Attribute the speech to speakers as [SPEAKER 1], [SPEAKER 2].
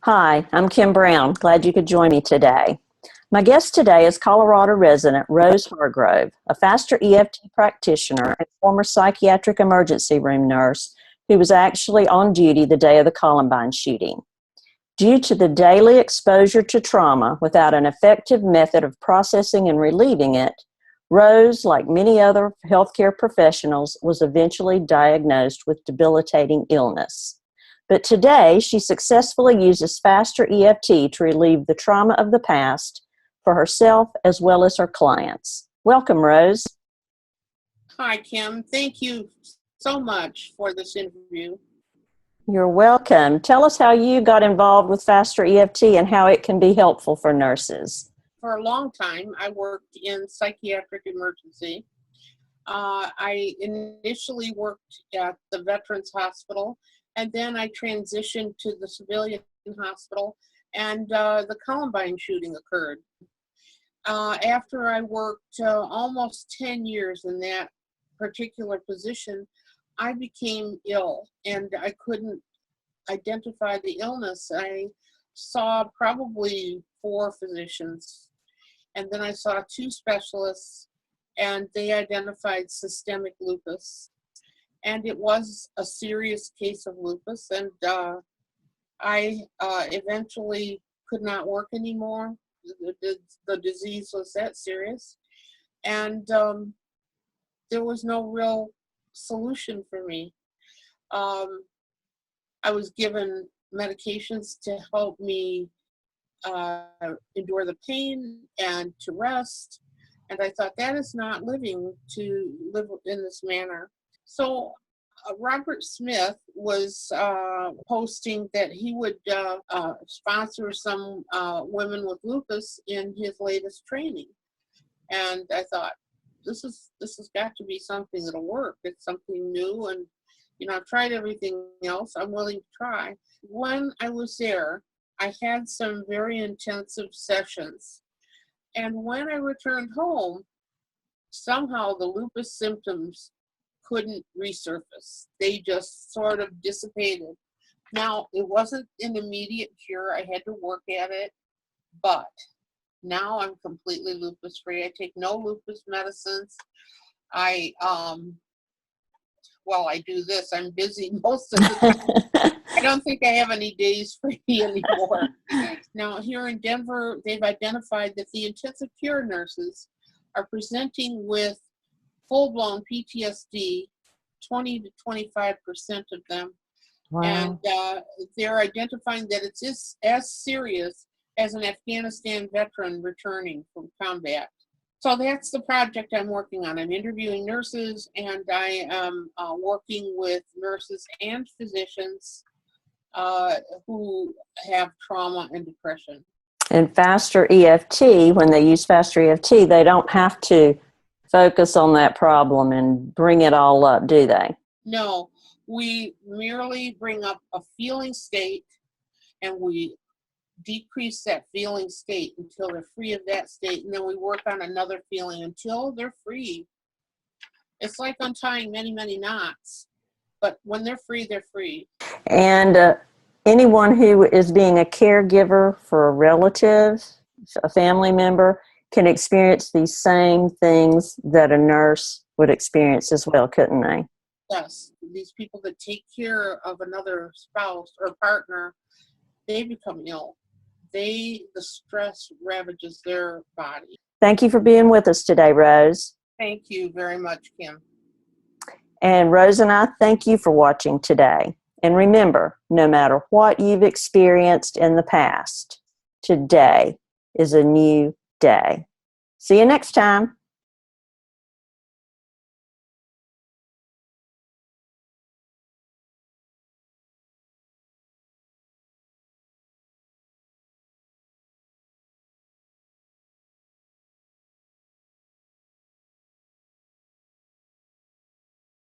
[SPEAKER 1] Hi, I'm Kim Brown. Glad you could join me today. My guest today is Colorado resident RoseHargrove, a faster EFT practitioner and former psychiatric emergency room nurse who was actually on duty the day of the Columbine shooting. Due to the daily exposure to trauma without an effective method of processing and relieving it, Rose, like many other healthcare professionals, was eventually diagnosed with debilitating illness. But today, she successfully uses faster EFT to relieve the trauma of the past for herself as well as her clients. Welcome, Rose.
[SPEAKER 2] Hi, Kim. Thank you so much for this interview.
[SPEAKER 1] You're welcome. Tell us how you got involved with faster EFT and how it can be helpful for nurses.
[SPEAKER 2] For a long time, I worked in psychiatric emergency. I initially worked at the Veterans Hospital, and then I transitioned to the civilian hospital, and the Columbine shooting occurred. After I worked almost 10 years in that particular position, I became ill, and I couldn't identify the illness. I saw probably 4 physicians, and then I saw 2 specialists, and they identified systemic lupus. And it was a serious case of lupus, and I eventually could not work anymore. The disease was that serious, and there was no real solution for me. I was given medications to help me endure the pain and to rest, and I thought, that is not living, to live in this manner. So Robert Smith was posting that he would sponsor some women with lupus in his latest training, and I thought, this has got to be something that'll work. It's something new, and I've tried everything else. I'm willing to try. When I was there, I had some very intensive sessions, and when I returned home, somehow the lupus symptoms couldn't resurface. They just sort of dissipated. Now, it wasn't an immediate cure. I had to work at it, but now I'm completely lupus free. I take no lupus medicines. I do this. I'm busy most of the time. I don't think I have any days free anymore. Now, here in Denver, they've identified that the intensive care nurses are presenting with full-blown PTSD, 20 to 25% of them.
[SPEAKER 1] Wow.
[SPEAKER 2] And they're identifying that it's as serious as an Afghanistan veteran returning from combat. So that's the project I'm working on. I'm interviewing nurses, and I am working with nurses and physicians who have trauma and depression.
[SPEAKER 1] And faster EFT, when they use faster EFT, they don't have to focus on that problem and bring it all up, do they?
[SPEAKER 2] No, we merely bring up a feeling state, and we decrease that feeling state until they're free of that state, and then we work on another feeling until they're free. It's like untying many, many knots, but when they're free, they're free.
[SPEAKER 1] And anyone who is being a caregiver for a relative, a family member, can experience these same things that a nurse would experience as well, couldn't they?
[SPEAKER 2] Yes, these people that take care of another spouse or partner, they become ill. The stress ravages their body.
[SPEAKER 1] Thank you for being with us today, Rose.
[SPEAKER 2] Thank you very much, Kim.
[SPEAKER 1] And Rose and I thank you for watching today. And remember, no matter what you've experienced in the past, today is a new day. See you next time.